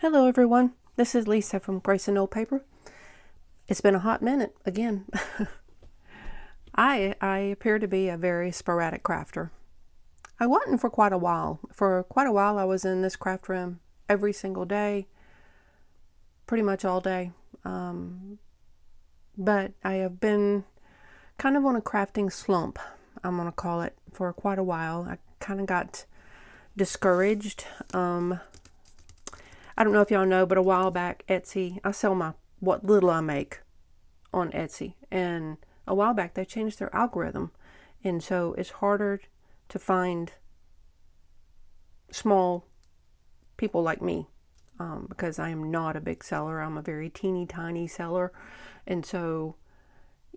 Hello everyone, this is Lisa from Grace and Old Paper. It's been a hot minute again. I appear to be a very sporadic crafter. I wasn't for quite a while. For quite a while I was in this craft room every single day, pretty much all day. But I have been kind of on a crafting slump, I'm going to call it, for quite a while. I kind of got discouraged. I don't know if y'all know, but a while back, Etsy, I sell what little I make on Etsy. And a while back, they changed their algorithm. And so it's harder to find small people like me because I am not a big seller. I'm a very teeny tiny seller. And so,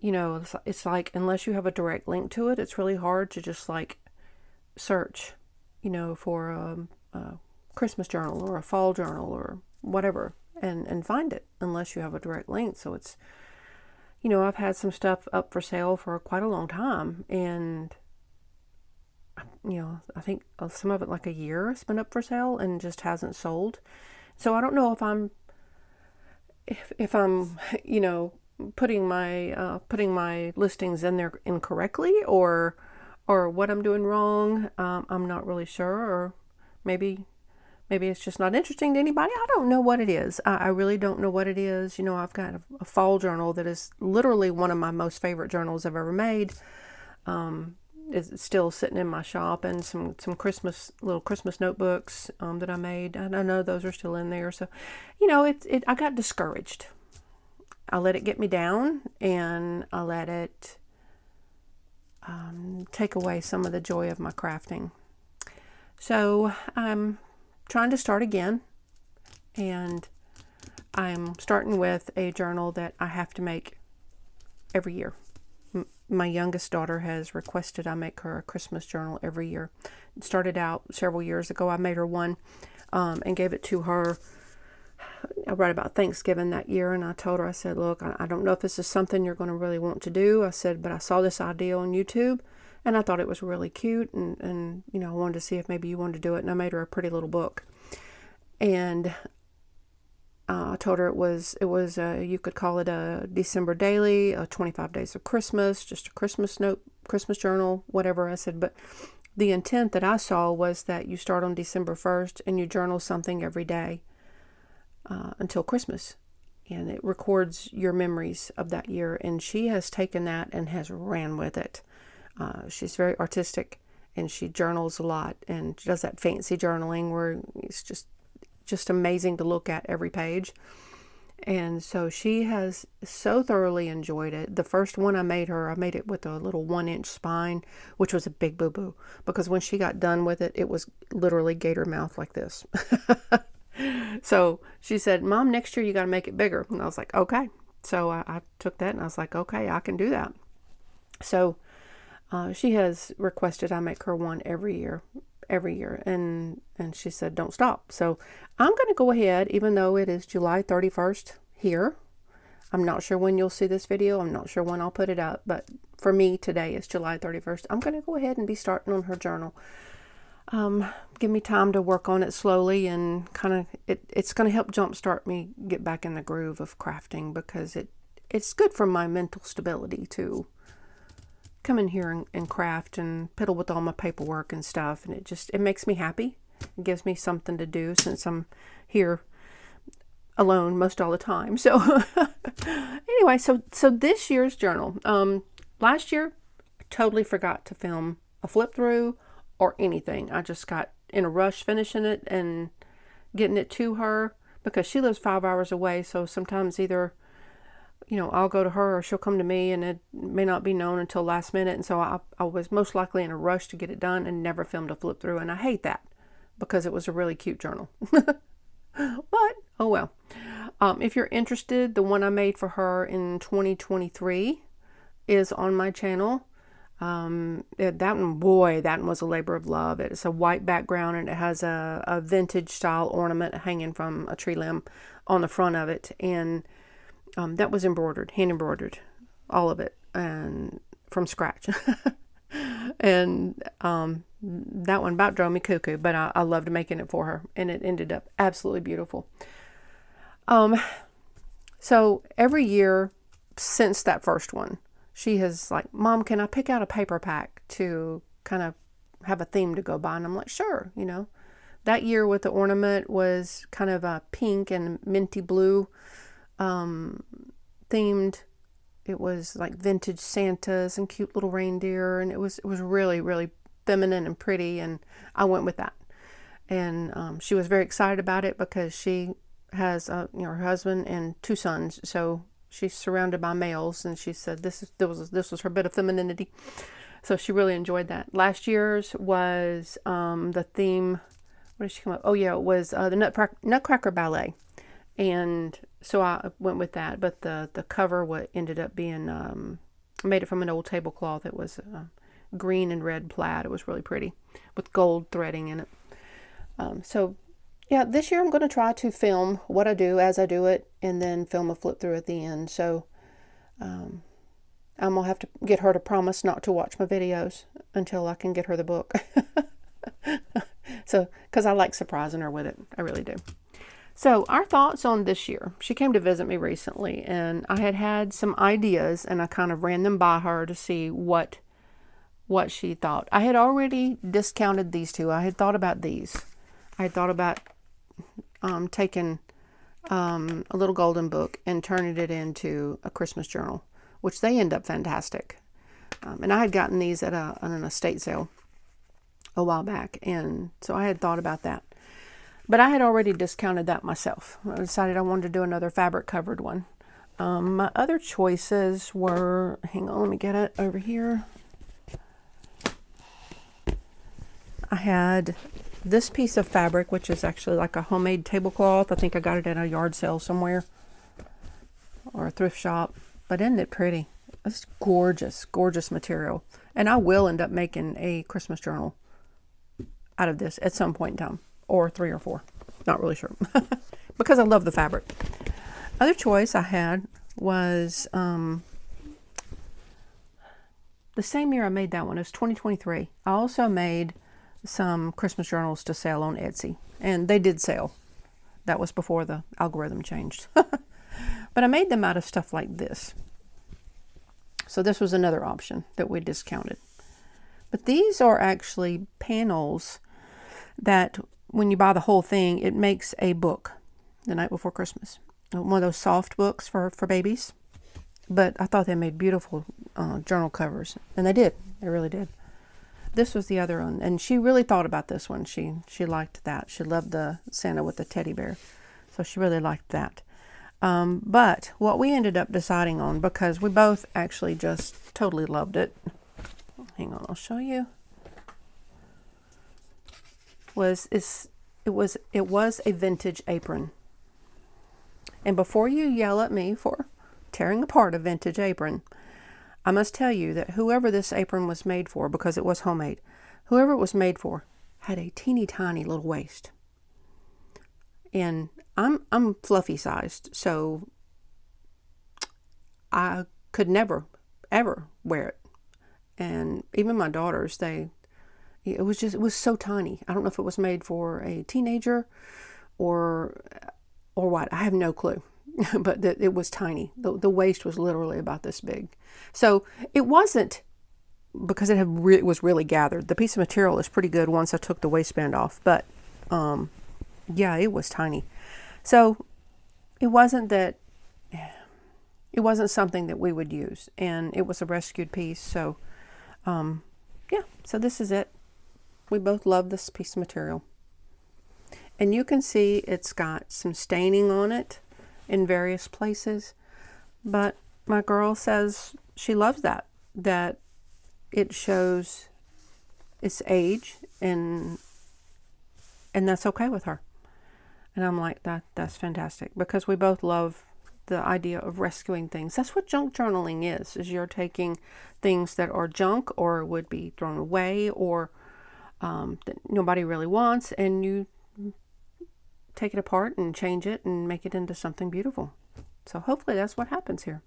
it's like, unless you have a direct link to it, it's really hard to just like search, for a Christmas journal or a fall journal or whatever and find it unless you have a direct link. So it's, I've had some stuff up for sale for quite a long time, and I think some of it like a year has been up for sale and just hasn't sold. So I don't know if I'm putting my listings in there incorrectly or what I'm doing wrong. I'm not really sure, or maybe it's just not interesting to anybody. I don't know what it is. I really don't know what it is. I've got a fall journal that is literally one of my most favorite journals I've ever made. It's still sitting in my shop, and some little Christmas notebooks that I made. And I know those are still in there. So, I got discouraged. I let it get me down, and I let it take away some of the joy of my crafting. So I'm trying to start again, and I'm starting with a journal that I have to make every year. My youngest daughter has requested I make her a Christmas journal every year. It started out several years ago. I made her one and gave it to her right about Thanksgiving that year, and I told her, I said, look, I don't know if this is something you're going to really want to do. I said, but I saw this idea on YouTube, and I thought it was really cute, and I wanted to see if maybe you wanted to do it, and I made her a pretty little book. And I told her it was you could call it a December daily, a 25 days of Christmas, just a Christmas note, Christmas journal, whatever. I said, but the intent that I saw was that you start on December 1st and you journal something every day until Christmas, and it records your memories of that year. And she has taken that and has ran with it. She's very artistic, and she journals a lot, and she does that fancy journaling where it's just amazing to look at every page. And so she has so thoroughly enjoyed it. The first one I made it with a little 1-inch spine, which was a big boo-boo, because when she got done with it, it was literally gator mouth like this. So she said, Mom, next year you got to make it bigger. And I was like, okay. So I took that and I was like, okay, I can do that. So she has requested I make her one every year, and she said, don't stop. So I'm going to go ahead, even though it is July 31st here. I'm not sure when you'll see this video. I'm not sure when I'll put it up, but for me, today is July 31st. I'm going to go ahead and be starting on her journal. Give me time to work on it slowly, and kind of it's going to help jumpstart me get back in the groove of crafting, because it's good for my mental stability to come in here and craft and piddle with all my paperwork and stuff, and it makes me happy. It gives me something to do since I'm here alone most all the time. So anyway, so this year's journal, last year I totally forgot to film a flip through or anything. I just got in a rush finishing it and getting it to her, because she lives 5 hours away. So sometimes either I'll go to her or she'll come to me, and it may not be known until last minute. And so I was most likely in a rush to get it done and never filmed a flip through. And I hate that, because it was a really cute journal. But, oh well. If you're interested, the one I made for her in 2023 is on my channel. That one was a labor of love. It's a white background, and it has a vintage style ornament hanging from a tree limb on the front of it. And that was embroidered, hand embroidered, all of it, and from scratch. And that one about drove me cuckoo, but I loved making it for her, and it ended up absolutely beautiful. So every year since that first one, she has like, Mom, can I pick out a paper pack to kind of have a theme to go by? And I'm like, sure, you know. That year with the ornament was kind of a pink and minty blue themed. It was like vintage Santas and cute little reindeer, and it was really, really feminine and pretty, and I went with that. And she was very excited about it because she has her husband and 2 sons, so she's surrounded by males, and she said this was her bit of femininity. So she really enjoyed that. Last year's was the theme. What did she come up? Oh yeah, it was the Nutcracker Ballet, and so I went with that. But the cover, what ended up being, I made it from an old tablecloth. It was green and red plaid. It was really pretty with gold threading in it. So yeah, this year I'm going to try to film what I do as I do it, and then film a flip through at the end. So I'm going to have to get her to promise not to watch my videos until I can get her the book. So, because I like surprising her with it. I really do. So our thoughts on this year. She came to visit me recently, and I had some ideas, and I kind of ran them by her to see what she thought. I had already discounted these 2. I had thought about these. I had thought about taking a little golden book and turning it into a Christmas journal, which they end up fantastic. And I had gotten these at an estate sale a while back, and so I had thought about that. But I had already discounted that myself. I decided I wanted to do another fabric covered one. My other choices were, hang on, let me get it over here. I had this piece of fabric, which is actually like a homemade tablecloth. I think I got it at a yard sale somewhere or a thrift shop. But isn't it pretty? It's gorgeous, gorgeous material. And I will end up making a Christmas journal out of this at some point in time, or 3 or 4. Not really sure. Because I love the fabric. Other choice I had was the same year I made that one. It was 2023. I also made some Christmas journals to sell on Etsy, and they did sell. That was before the algorithm changed. But I made them out of stuff like this. So this was another option that we discounted. But these are actually panels that when you buy the whole thing, it makes a book, The Night Before Christmas. One of those soft books for babies. But I thought they made beautiful journal covers. And they did. They really did. This was the other one. And she really thought about this one. She liked that. She loved the Santa with the teddy bear. So she really liked that. But what we ended up deciding on, because we both actually just totally loved it. Hang on, I'll show you. It was a vintage apron. And before you yell at me for tearing apart a vintage apron, I must tell you that whoever this apron was made for, because it was homemade, whoever it was made for had a teeny tiny little waist. And I'm fluffy sized, so I could never ever wear it. And even my daughters, it was so tiny. I don't know if it was made for a teenager or what. I have no clue. But it was tiny. The waist was literally about this big. So it wasn't because it was really gathered. The piece of material is pretty good once I took the waistband off. But yeah, it was tiny. So it wasn't something that we would use. And it was a rescued piece. So yeah, so this is it. We both love this piece of material. And you can see it's got some staining on it in various places. But my girl says she loves that it shows its age, and that's okay with her. And I'm like, that's fantastic, because we both love the idea of rescuing things. That's what junk journaling is you're taking things that are junk or would be thrown away or that nobody really wants, and you take it apart and change it and make it into something beautiful. So hopefully that's what happens here.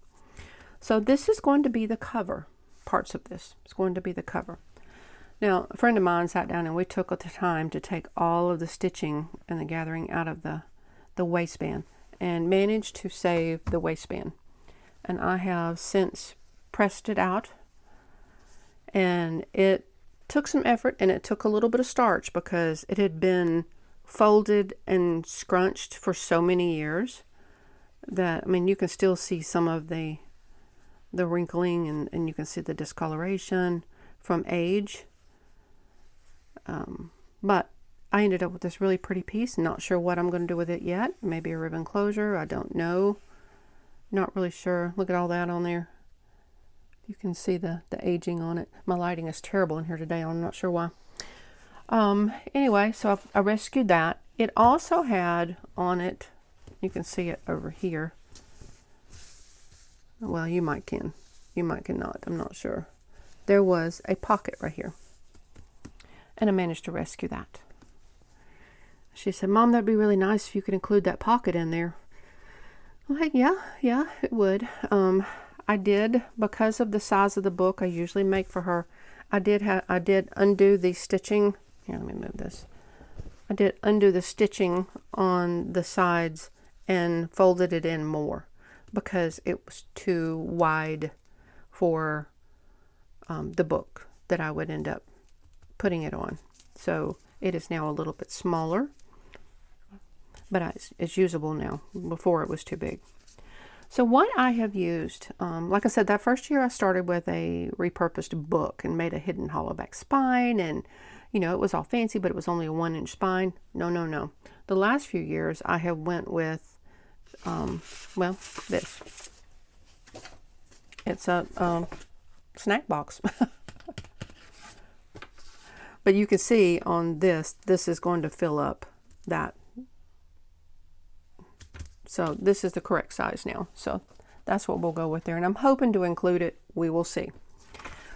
So this is going to be the cover. Parts of this is going to be the cover. Now, a friend of mine sat down and we took the time to take all of the stitching and the gathering out of the waistband and managed to save the waistband. And I have since pressed it out, and it took some effort and it took a little bit of starch because it had been folded and scrunched for so many years that, I mean, you can still see some of the wrinkling, and you can see the discoloration from age. But I ended up with this really pretty piece. Not sure what I'm going to do with it yet. Maybe a ribbon closure. I don't know. Not really sure. Look at all that on there. You can see the aging on it. My lighting is terrible in here today. I'm not sure why. Anyway, so I rescued that. It also had on it, you can see it over here. Well, you might can. You might cannot. I'm not sure. There was a pocket right here. And I managed to rescue that. She said, Mom, that'd be really nice if you could include that pocket in there. I'm like, yeah, it would. I did, because of the size of the book I usually make for her, I did undo the stitching. Here, let me move this. I did undo the stitching on the sides and folded it in more because it was too wide for the book that I would end up putting it on. So it is now a little bit smaller, but it's usable now. Before it was too big. So what I have used, like I said, that first year I started with a repurposed book and made a hidden hollow back spine, and you know, it was all fancy, but it was only a 1-inch spine. No. The last few years I have went with, well, this. It's a snack box. But you can see on this is going to fill up that. So this is the correct size now. So that's what we'll go with there. And I'm hoping to include it. We will see.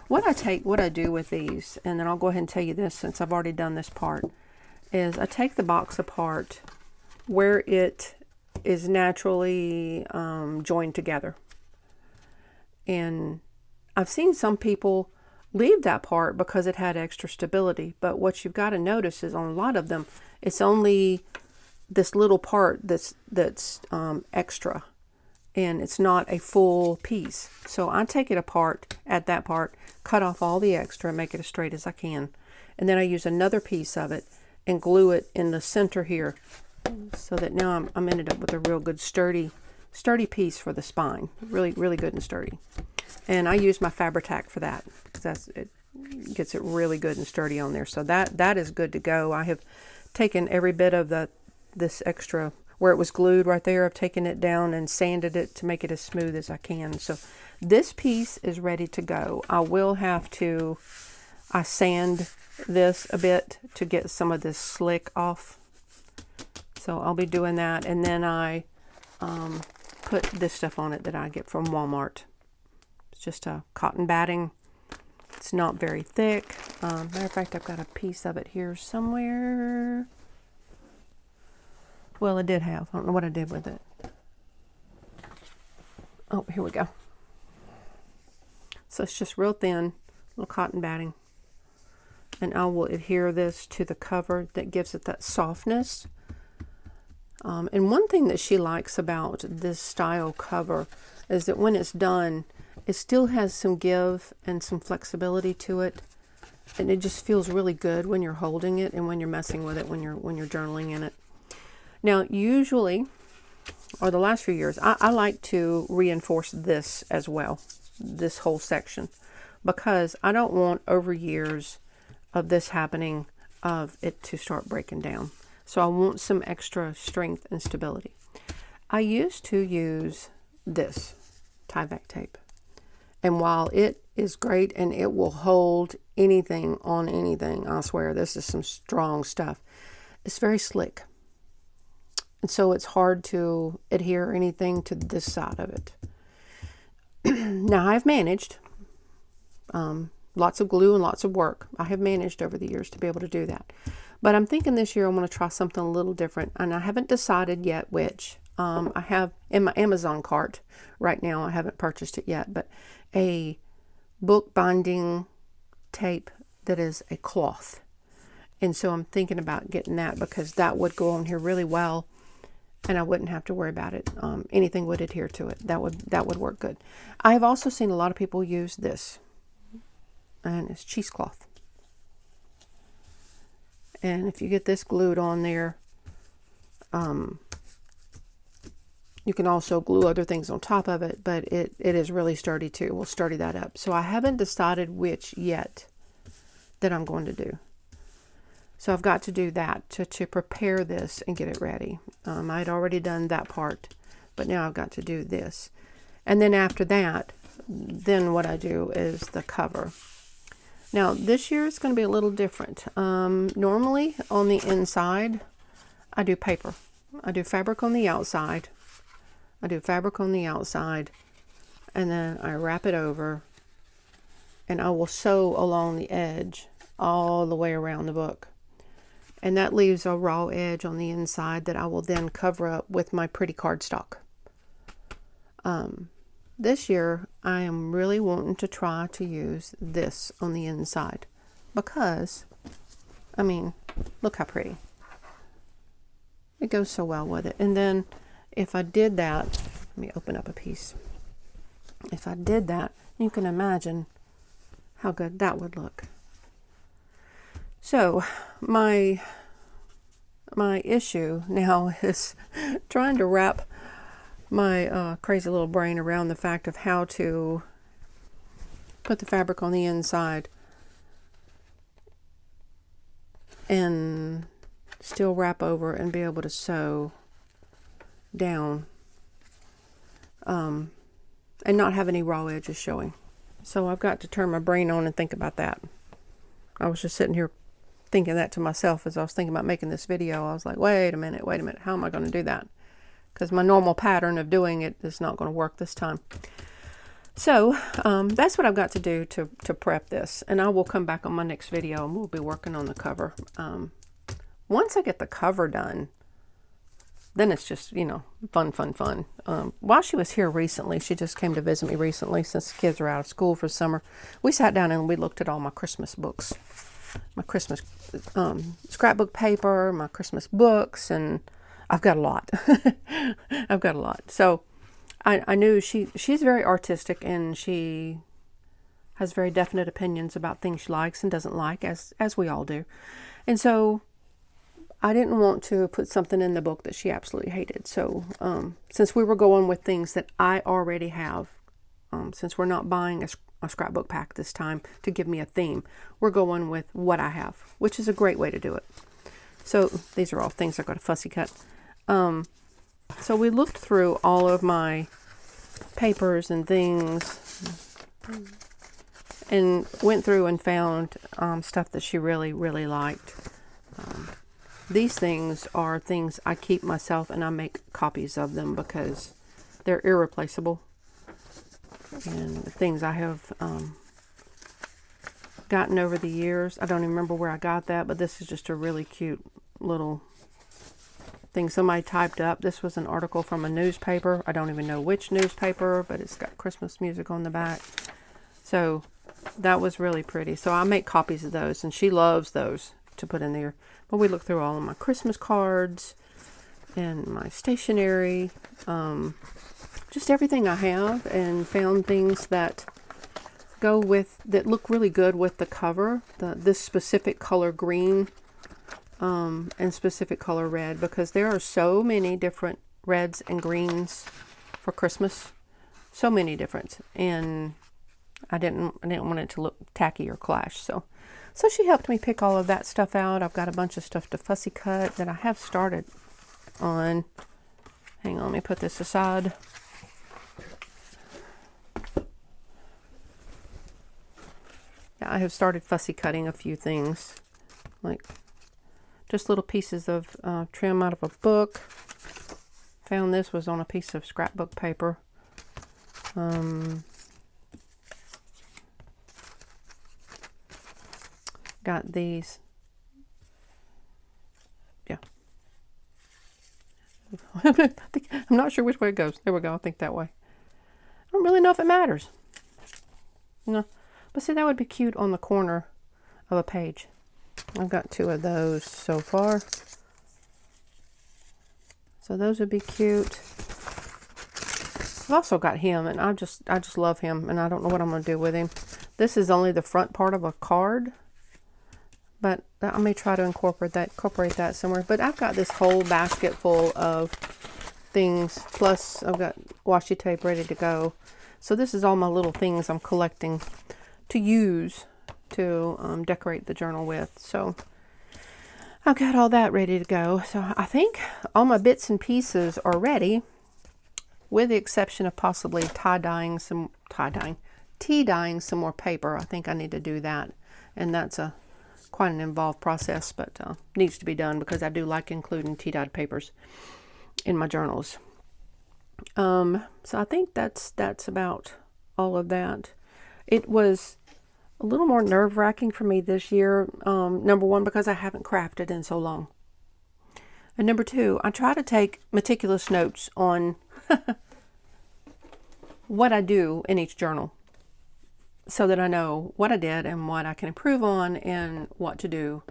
What I do with these, and then I'll go ahead and tell you this since I've already done this part, is I take the box apart where it is naturally joined together. And I've seen some people leave that part because it had extra stability. But what you've got to notice is on a lot of them, it's only this little part that's extra, and it's not a full piece. So I take it apart at that part, cut off all the extra, make it as straight as I can, and then I use another piece of it and glue it in the center here, so that now I'm ended up with a real good sturdy piece for the spine. Really good and sturdy. And I use my Fabri-Tac for that because it gets it really good and sturdy on there. So that is good to go. I have taken every bit of this extra where it was glued right there. I've taken it down and sanded it to make it as smooth as I can. So this piece is ready to go. I will have to sand this a bit to get some of this slick off. So I'll be doing that, and then I put this stuff on it that I get from Walmart. It's just a cotton batting. It's not very thick. Matter of fact, I've got a piece of it here somewhere. Well, I did have. I don't know what I did with it. Oh, here we go. So it's just real thin, little cotton batting. And I will adhere this to the cover that gives it that softness. And one thing that she likes about this style cover is that when it's done, it still has some give and some flexibility to it. And it just feels really good when you're holding it and when you're messing with it, when you're journaling in it. Now, usually, or the last few years, I like to reinforce this as well, this whole section, because I don't want over years of this happening of it to start breaking down. So I want some extra strength and stability. I used to use this tie-back tape. And while it is great and it will hold anything on anything, I swear this is some strong stuff, it's very slick. And so it's hard to adhere anything to this side of it. Now I've managed, lots of glue and lots of work. I have managed over the years to be able to do that. But I'm thinking this year I'm going to try something a little different. And I haven't decided yet which. I have in my Amazon cart right now, I haven't purchased it yet, but a book binding tape that is a cloth. And so I'm thinking about getting that because that would go on here really well, and I wouldn't have to worry about it. Anything would adhere to it. That would work good. I have also seen a lot of people use this, and it's cheesecloth. And if you get this glued on there, you can also glue other things on top of it, but it is really sturdy too. We'll sturdy that up. So I haven't decided which yet that I'm going to do. So I've got to do that to prepare this and get it ready. I had already done that part, but now I've got to do this. And then after that, then what I do is the cover. Now this year is going to be a little different. Normally on the inside, I do paper. I do fabric on the outside. And then I wrap it over, and I will sew along the edge all the way around the book. And that leaves a raw edge on the inside that I will then cover up with my pretty cardstock. This year, I am really wanting to try to use this on the inside because, I mean, look how pretty. It goes so well with it. And then if I did that, let me open up a piece. If I did that, you can imagine how good that would look. So my issue now is trying to wrap my crazy little brain around the fact of how to put the fabric on the inside and still wrap over and be able to sew down and not have any raw edges showing. So I've got to turn my brain on and think about that. I was just sitting here thinking that to myself as I was thinking about making this video. I was like, wait a minute, how am I going to do that? Because my normal pattern of doing it is not going to work this time. So that's what I've got to do to prep this. And I will come back on my next video and we'll be working on the cover. Once I get the cover done, then it's just, you know, fun. While she was here recently, she just came to visit me recently since the kids are out of school for summer. We sat down and we looked at all my Christmas books, my Christmas scrapbook paper, my Christmas books, and I've got a lot. I've got a lot. So I knew she's very artistic, and she has very definite opinions about things she likes and doesn't like, as we all do. And so I didn't want to put something in the book that she absolutely hated. So since we were going with things that I already have, since we're not buying a scrapbook pack this time to give me a theme, we're going with what I have, which is a great way to do it. So these are all things I've got to fussy cut. So we looked through all of my papers and things and went through and found stuff that she really liked. These things are things I keep myself, and I make copies of them because they're irreplaceable. And the things I have gotten over the years. I don't even remember where I got that, but this is just a really cute little thing somebody typed up. This was an article from a newspaper. I don't even know which newspaper, but it's got Christmas music on the back. So that was really pretty. So I make copies of those, and she loves those to put in there. But we looked through all of my Christmas cards and my stationery, just everything I have, and found things that go with, that look really good with the cover, this specific color green and specific color red, because there are so many different reds and greens for Christmas, so many different, and I didn't want it to look tacky or clash. So she helped me pick all of that stuff out. I've got a bunch of stuff to fussy cut that I have started on. Hang on, let me put this aside. Yeah, I have started fussy cutting a few things, like just little pieces of trim out of a book. Found this was on a piece of scrapbook paper. Got these. Yeah. I'm not sure which way it goes. There we go. I think that way. I don't really know if it matters. No. But see, that would be cute on the corner of a page. I've got 2 of those so far. So those would be cute. I've also got him, and I just love him, and I don't know what I'm going to do with him. This is only the front part of a card, but I may try to incorporate that somewhere. But I've got this whole basket full of things, plus I've got washi tape ready to go. So this is all my little things I'm collecting to use to decorate the journal with. So I've got all that ready to go. So I think all my bits and pieces are ready, with the exception of possibly tea-dyeing some more paper. I think I need to do that, and that's quite an involved process, but needs to be done because I do like including tea-dyed papers in my journals. So I think that's about all of that. It was a little more nerve-wracking for me this year. Number one, because I haven't crafted in so long. And number two, I try to take meticulous notes on what I do in each journal, so that I know what I did and what I can improve on and what to do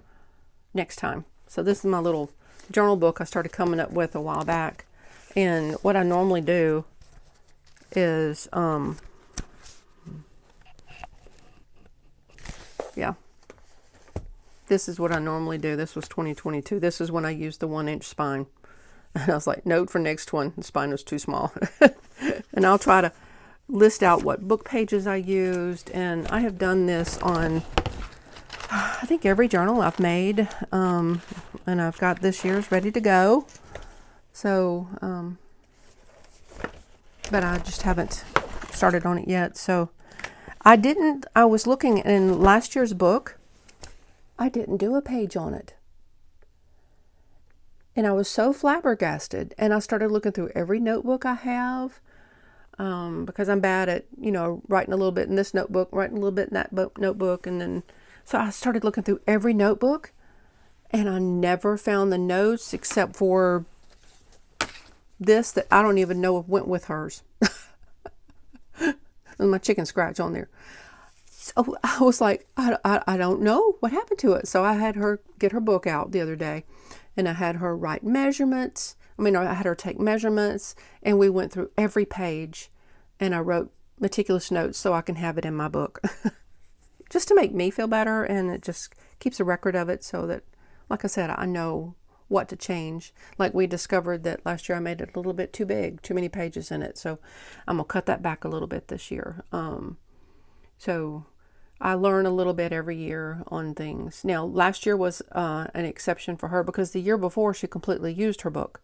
next time. So this is my little journal book I started coming up with a while back. And what I normally do is, this is what I normally do. This was 2022. This is when I used the 1-inch spine. And I was like, note for next one, the spine was too small. And I'll try to list out what book pages I used. And I have done this on, I think, every journal I've made. And I've got this year's ready to go. So, but I just haven't started on it yet. So I was looking in last year's book. I didn't do a page on it. And I was so flabbergasted. And I started looking through every notebook I have, because I'm bad at, writing a little bit in this notebook, writing a little bit in that notebook. And then, so I started looking through every notebook, and I never found the notes except for this that I don't even know if went with hers. And my chicken scratch on there. So I was like, I don't know what happened to it. So I had her get her book out the other day, and I had her write measurements. I had her take measurements, and we went through every page, and I wrote meticulous notes so I can have it in my book. Just to make me feel better, and it just keeps a record of it so that, like I said, I know what to change. Like we discovered that last year I made it a little bit too big, too many pages in it. So I'm going to cut that back a little bit this year. So I learn a little bit every year on things. Now, last year was an exception for her because the year before she completely used her book,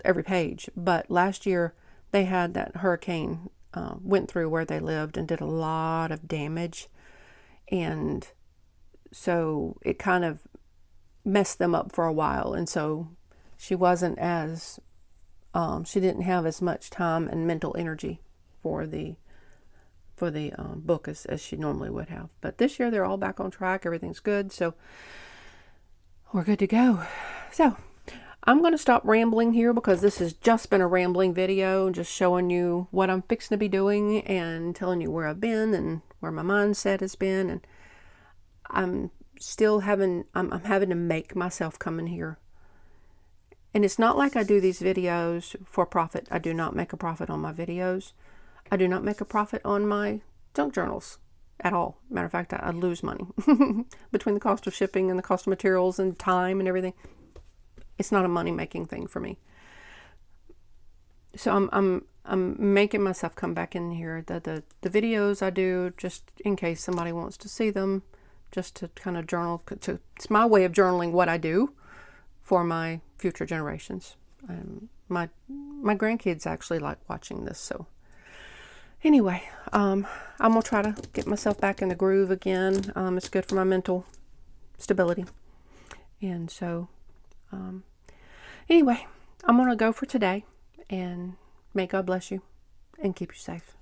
every page. But last year they had that hurricane went through where they lived and did a lot of damage. And so it kind of messed them up for a while. And so she wasn't as, she didn't have as much time and mental energy for the book as she normally would have. But this year they're all back on track. Everything's good. So we're good to go. So I'm going to stop rambling here because this has just been a rambling video, just showing you what I'm fixing to be doing and telling you where I've been and where my mindset has been. And I'm having to make myself come in here. And it's not like I do these videos for profit. I do not make a profit on my videos. I do not make a profit on my junk journals at all. Matter of fact, I lose money between the cost of shipping and the cost of materials and time and everything. It's not a money-making thing for me. So I'm making myself come back in here. The videos I do just in case somebody wants to see them, just to kind of journal. It's my way of journaling what I do for my future generations. My grandkids actually like watching this, so. Anyway, I'm going to try to get myself back in the groove again. It's good for my mental stability. And so, anyway, I'm going to go for today. And may God bless you and keep you safe.